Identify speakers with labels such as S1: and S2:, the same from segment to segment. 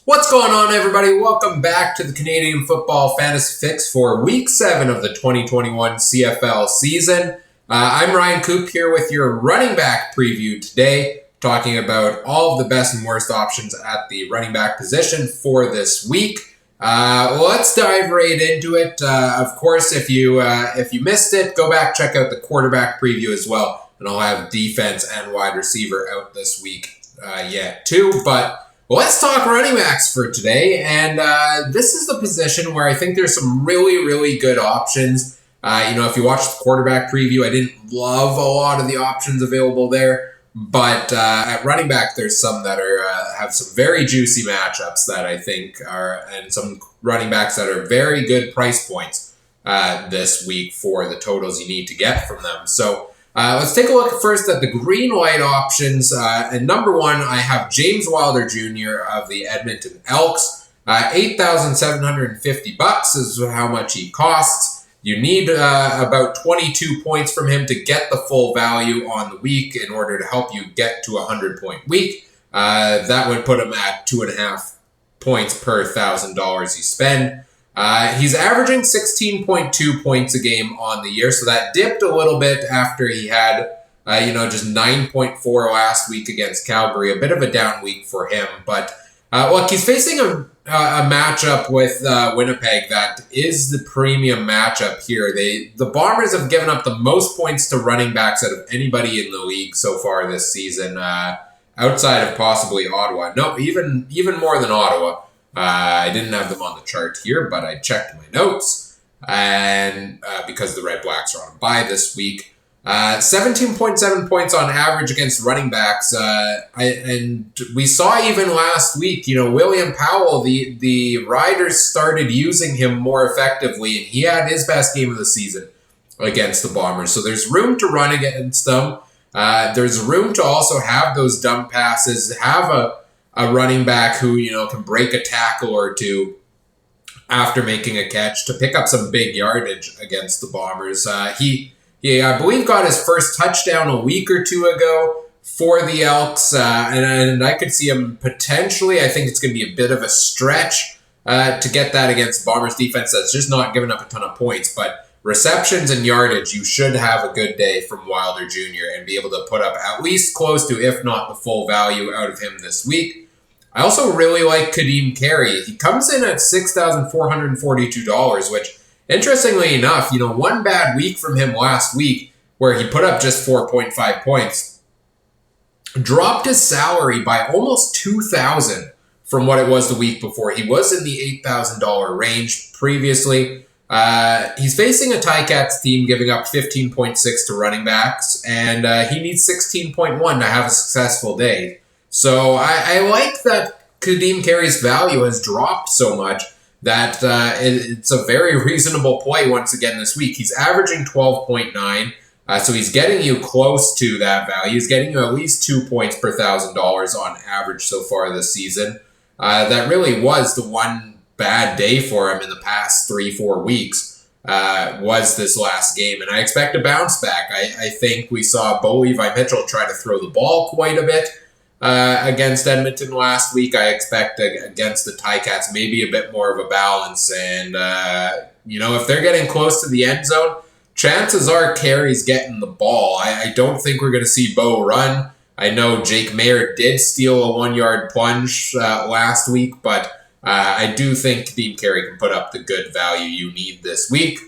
S1: What's going on, everybody? Welcome back to the Canadian Football Fantasy Fix for Week 7 of the 2021 CFL season. I'm Ryan Coop here with your running back preview today, talking about all of the best and worst options at the running back position for this week. Let's dive right into it. Of course, if you missed it, go back, check out the quarterback preview as well, and I'll have defense and wide receiver out this week yet too, but let's talk running backs for today, and this is the position where I think there's some really, really good options. If you watch the quarterback preview, I didn't love a lot of the options available there, but at running back, there's some that are have some very juicy matchups that I think are, and some running backs that are very good price points this week for the totals you need to get from them. So let's take a look first at the green-white options. And number one, I have James Wilder Jr. of the Edmonton Elks. $8,750 is how much he costs. You need about 22 points from him to get the full value on the week in order to help you get to a 100-point week. That would put him at 2.5 points per $1,000 you spend. He's averaging 16.2 points a game on the year, so that dipped a little bit after he had, just 9.4 last week against Calgary. A bit of a down week for him, but look, he's facing a matchup with Winnipeg that is the premium matchup here. The Bombers have given up the most points to running backs out of anybody in the league so far this season, outside of possibly Ottawa. No, even more than Ottawa. I didn't have them on the chart here, but I checked my notes, and because the Red Blacks are on bye this week, 17.7 points on average against running backs, and we saw even last week, William Powell, the Riders started using him more effectively, and he had his best game of the season against the Bombers, so there's room to run against them. There's room to also have those dump passes, have a running back who, can break a tackle or two after making a catch to pick up some big yardage against the Bombers. He I believe, got his first touchdown a week or two ago for the Elks, and I could see him potentially, I think it's going to be a bit of a stretch to get that against Bombers defense that's just not giving up a ton of points, but receptions and yardage, you should have a good day from Wilder Jr. and be able to put up at least close to, if not the full value out of him this week. I also really like Kadeem Carey. He comes in at $6,442, which, interestingly enough, one bad week from him last week where he put up just 4.5 points, dropped his salary by almost $2,000 from what it was the week before. He was in the $8,000 range previously. He's facing a Ticats team giving up 15.6 to running backs, and he needs 16.1 to have a successful day. So I like that Kadeem Carey's value has dropped so much that it's a very reasonable play once again this week. He's averaging 12.9, so he's getting you close to that value. He's getting you at least 2 points per $1,000 on average so far this season. That really was the one bad day for him in the past 3-4 weeks, was this last game, and I expect a bounce back. I think we saw Bo Levi Mitchell try to throw the ball quite a bit against Edmonton last week. I expect against the Ticats maybe a bit more of a balance, and if they're getting close to the end zone, chances are Carey's getting the ball. I don't think we're going to see Bo run. I know Jake Mayer did steal a 1-yard plunge last week, but I do think Kadeem Carey can put up the good value you need this week.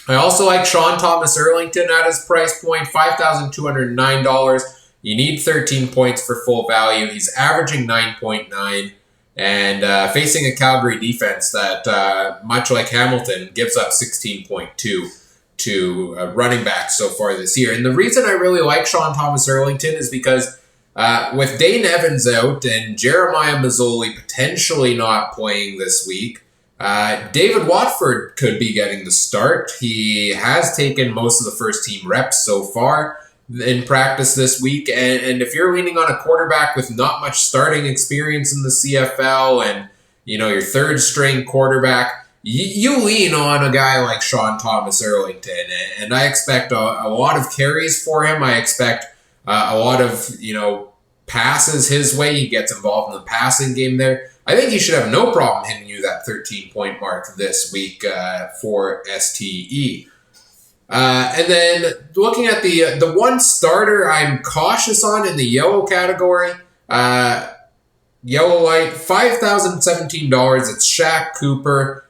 S1: I also like Sean Thomas Erlington at his price point, $5,209. You need 13 points for full value. He's averaging 9.9 and facing a Calgary defense that, much like Hamilton, gives up 16.2 to running backs so far this year. And the reason I really like Sean Thomas Erlington is because with Dane Evans out and Jeremiah Mazzoli potentially not playing this week, David Watford could be getting the start. He has taken most of the first team reps so far in practice this week, and if you're leaning on a quarterback with not much starting experience in the CFL and your third string quarterback, you lean on a guy like Sean Thomas Erlington, and I expect a lot of carries for him. I expect a lot of passes his way, he gets involved in the passing game there, I think he should have no problem hitting you that 13-point mark this week for STE. And then looking at the one starter I'm cautious on in the yellow category, yellow light, $5,017. It's Shaq Cooper.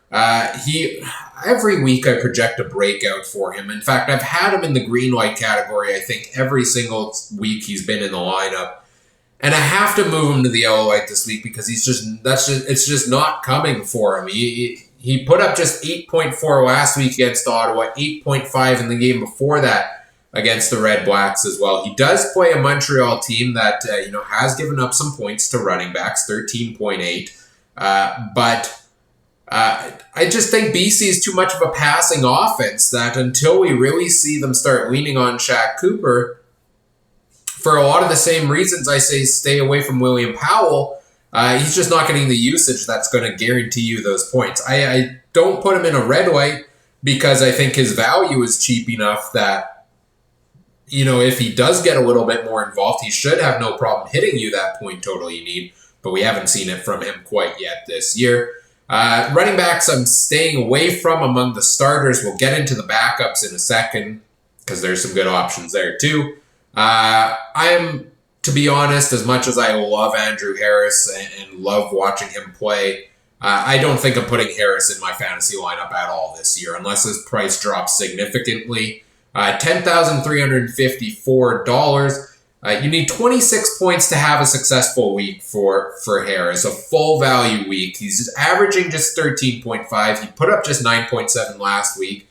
S1: Every week I project a breakout for him. In fact, I've had him in the green light category, I think, every single week he's been in the lineup. And I have to move him to the yellow light this week because it's just not coming for him. He put up just 8.4 last week against Ottawa, 8.5 in the game before that against the Red Blacks as well. He does play a Montreal team that has given up some points to running backs, 13.8. But I just think BC is too much of a passing offense that until we really see them start leaning on Shaq Cooper, for a lot of the same reasons I say stay away from William Powell, he's just not getting the usage that's going to guarantee you those points. I don't put him in a red light because I think his value is cheap enough that, if he does get a little bit more involved, he should have no problem hitting you that point total you need, but we haven't seen it from him quite yet this year. Running backs I'm staying away from among the starters. We'll get into the backups in a second because there's some good options there too. I am, to be honest, as much as I love Andrew Harris and love watching him play, I don't think I'm putting Harris in my fantasy lineup at all this year, unless his price drops significantly. $10,354. You need 26 points to have a successful week for Harris, a full value week. He's averaging just 13.5. He put up just 9.7 last week.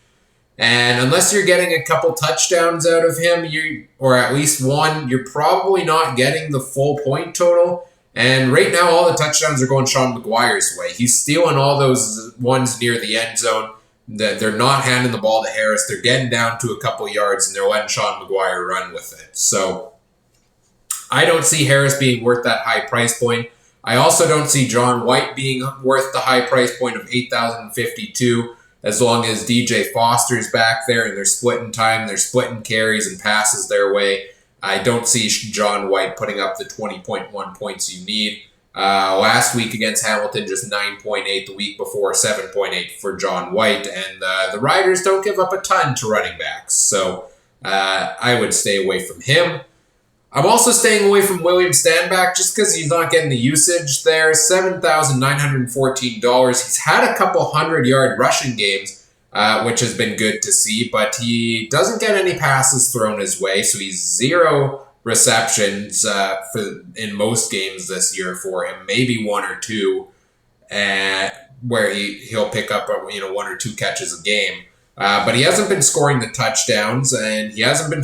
S1: And unless you're getting a couple touchdowns out of him, or at least one, you're probably not getting the full point total. And right now, all the touchdowns are going Sean McGuire's way. He's stealing all those ones near the end zone. They're not handing the ball to Harris. They're getting down to a couple yards, and they're letting Sean McGuire run with it. So I don't see Harris being worth that high price point. I also don't see John White being worth the high price point of $8,052. As long as DJ Foster's back there and they're splitting time, they're splitting carries and passes their way, I don't see John White putting up the 20.1 points you need. Last week against Hamilton, just 9.8. The week before, 7.8 for John White. And the Riders don't give up a ton to running backs. So I would stay away from him. I'm also staying away from William Stanback just because he's not getting the usage there. $7,914. He's had a couple 100-yard rushing games, which has been good to see, but he doesn't get any passes thrown his way, so he's 0 receptions in most games this year for him, maybe 1 or 2, where he'll pick up 1 or 2 catches a game. But he hasn't been scoring the touchdowns, and he hasn't been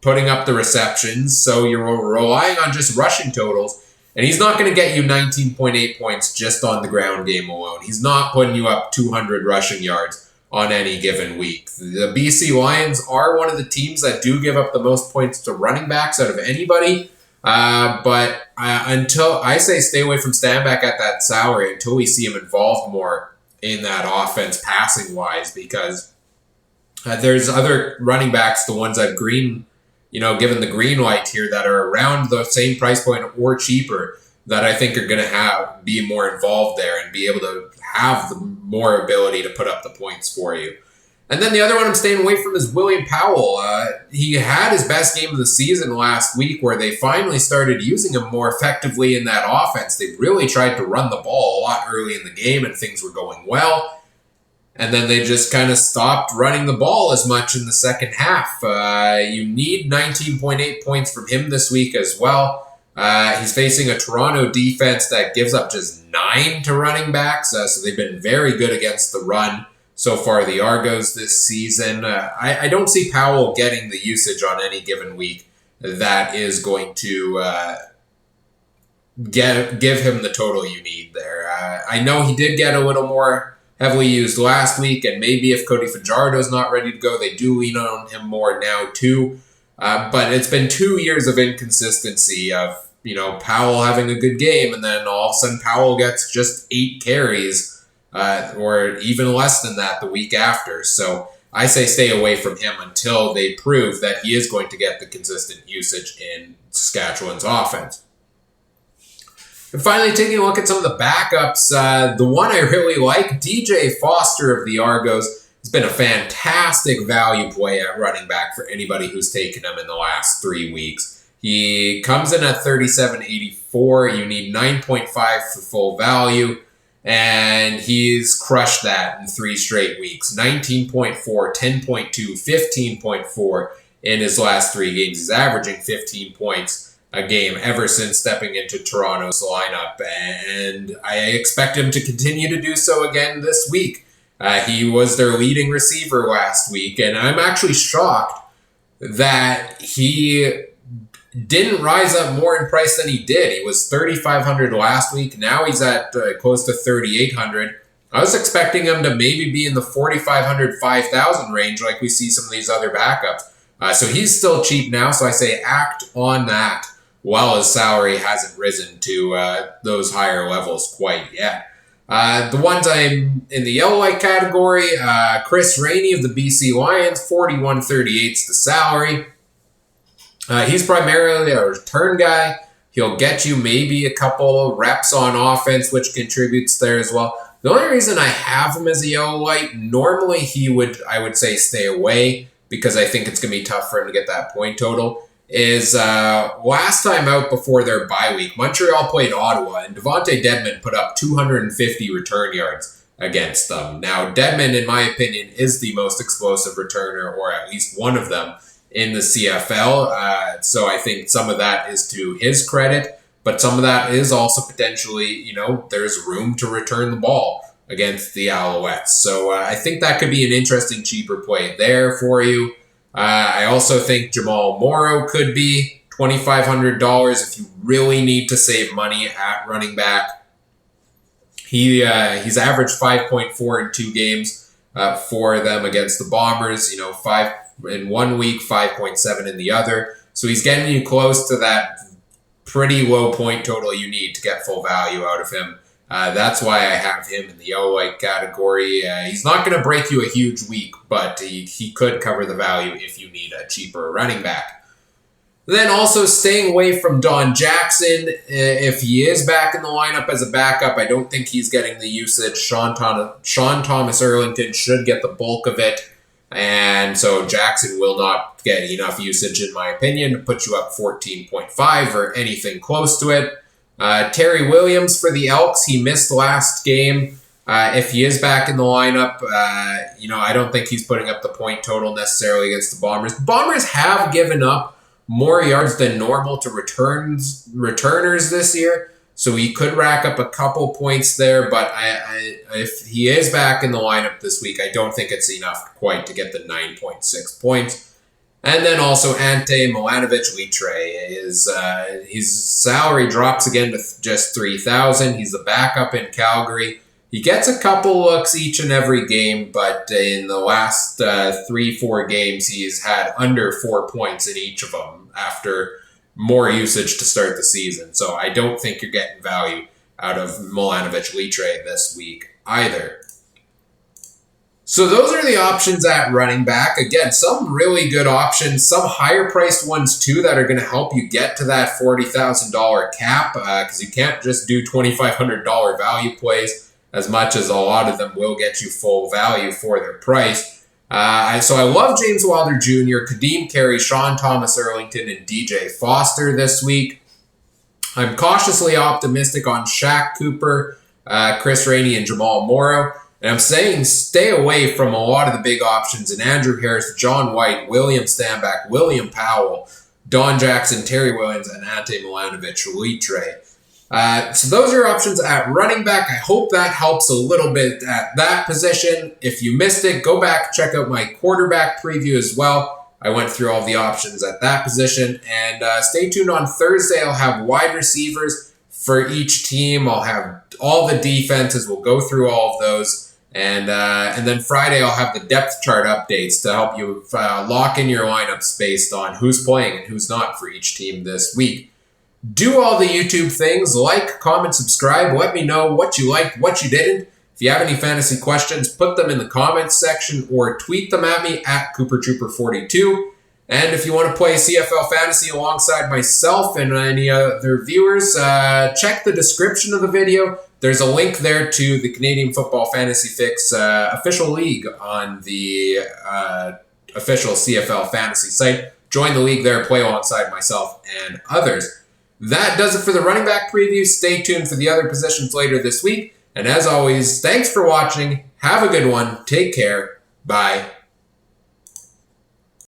S1: putting up the receptions, so you're relying on just rushing totals, and he's not going to get you 19.8 points just on the ground game alone. He's not putting you up 200 rushing yards on any given week. The BC Lions are one of the teams that do give up the most points to running backs out of anybody, but until I say stay away from Stanback at that salary until we see him involved more in that offense passing-wise, because there's other running backs, the ones I've given the green light here, that are around the same price point or cheaper, that I think are going to be more involved there and be able to have the more ability to put up the points for you. And then the other one I'm staying away from is William Powell. He had his best game of the season last week, where they finally started using him more effectively in that offense. They really tried to run the ball a lot early in the game, and things were going well. And then they just kind of stopped running the ball as much in the second half. You need 19.8 points from him this week as well. He's facing a Toronto defense that gives up just 9 to running backs, so they've been very good against the run so far, the Argos this season. I don't see Powell getting the usage on any given week that is going to give him the total you need there. I know he did get a little more heavily used last week, and maybe if Cody Fajardo's not ready to go, they do lean on him more now too. But it's been 2 years of inconsistency of, Powell having a good game, and then all of a sudden Powell gets just 8 carries, or even less than that the week after. So I say stay away from him until they prove that he is going to get the consistent usage in Saskatchewan's offense. And finally, taking a look at some of the backups, the one I really like, DJ Foster of the Argos, has been a fantastic value play at running back for anybody who's taken him in the last 3 weeks. He comes in at 37.84. You need 9.5 for full value, and he's crushed that in 3 straight weeks. 19.4, 10.2, 15.4 in his last 3 games. He's averaging 15 points a game ever since stepping into Toronto's lineup, and I expect him to continue to do so again this week. He was their leading receiver last week, and I'm actually shocked that he didn't rise up more in price than he did. He was $3,500 last week. Now he's at close to $3,800. I was expecting him to maybe be in the $4,500, $5,000 range like we see some of these other backups. So he's still cheap now, so I say act on that while his salary hasn't risen to those higher levels quite yet. The ones I'm in the yellow light category, Chris Rainey of the BC Lions, 41.38 is the salary. He's primarily a return guy. He'll get you maybe a couple of reps on offense, which contributes there as well. The only reason I have him as a yellow light, normally I would say stay away because I think it's going to be tough for him to get that point total, is last time out before their bye week, Montreal played Ottawa, and Devontae Dedmon put up 250 return yards against them. Now, Dedmon, in my opinion, is the most explosive returner, or at least one of them, in the CFL. So I think some of that is to his credit, but some of that is also potentially, there's room to return the ball against the Alouettes. So I think that could be an interesting cheaper play there for you. I also think Jamal Morrow could be $2,500 if you really need to save money at running back. He's averaged 5.4 in 2 games for them against the Bombers. 5 in 1 week, 5.7 in the other. So he's getting you close to that pretty low point total you need to get full value out of him. That's why I have him in the yellow light category. He's not going to break you a huge week, but he could cover the value if you need a cheaper running back. Then also staying away from Don Jackson. If he is back in the lineup as a backup, I don't think he's getting the usage. Sean Thomas Erlington should get the bulk of it. And so Jackson will not get enough usage, in my opinion, to put you up 14.5 or anything close to it. Terry Williams for the Elks, he missed last game. If he is back in the lineup, I don't think he's putting up the point total necessarily against the Bombers. The Bombers have given up more yards than normal to returners this year, so he could rack up a couple points there, but if he is back in the lineup this week, I don't think it's enough quite to get the 9.6 points. And then also Ante Milanovic-Litre. His salary drops again to just $3,000. He's the backup in Calgary. He gets a couple looks each and every game, but in the last 3-4 games, he's had under 4 points in each of them after more usage to start the season. So I don't think you're getting value out of Milanovic-Litre this week either. So those are the options at running back. Again, some really good options, some higher priced ones too that are going to help you get to that $40,000 cap because you can't just do $2,500 value plays as much as a lot of them will get you full value for their price. So I love James Wilder Jr., Kadeem Carey, Sean Thomas Erlington, and DJ Foster this week. I'm cautiously optimistic on Shaq Cooper, Chris Rainey, and Jamal Morrow. And I'm saying stay away from a lot of the big options in Andrew Harris, John White, William Stanback, William Powell, Don Jackson, Terry Williams, and Ante Milanovic-Litre. So those are options at running back. I hope that helps a little bit at that position. If you missed it, go back, check out my quarterback preview as well. I went through all the options at that position. And stay tuned on Thursday. I'll have wide receivers for each team. I'll have all the defenses. We'll go through all of those. And then Friday, I'll have the depth chart updates to help you lock in your lineups based on who's playing and who's not for each team this week. Do all the YouTube things, like, comment, subscribe. Let me know what you liked, what you didn't. If you have any fantasy questions, put them in the comments section or tweet them at me at CooperTrooper42. And if you want to play CFL Fantasy alongside myself and any other viewers, check the description of the video. There's a link there to the Canadian Football Fantasy Fix official league on the official CFL Fantasy site. Join the league there, play alongside myself and others. That does it for the running back preview. Stay tuned for the other positions later this week. And as always, thanks for watching. Have a good one. Take care. Bye.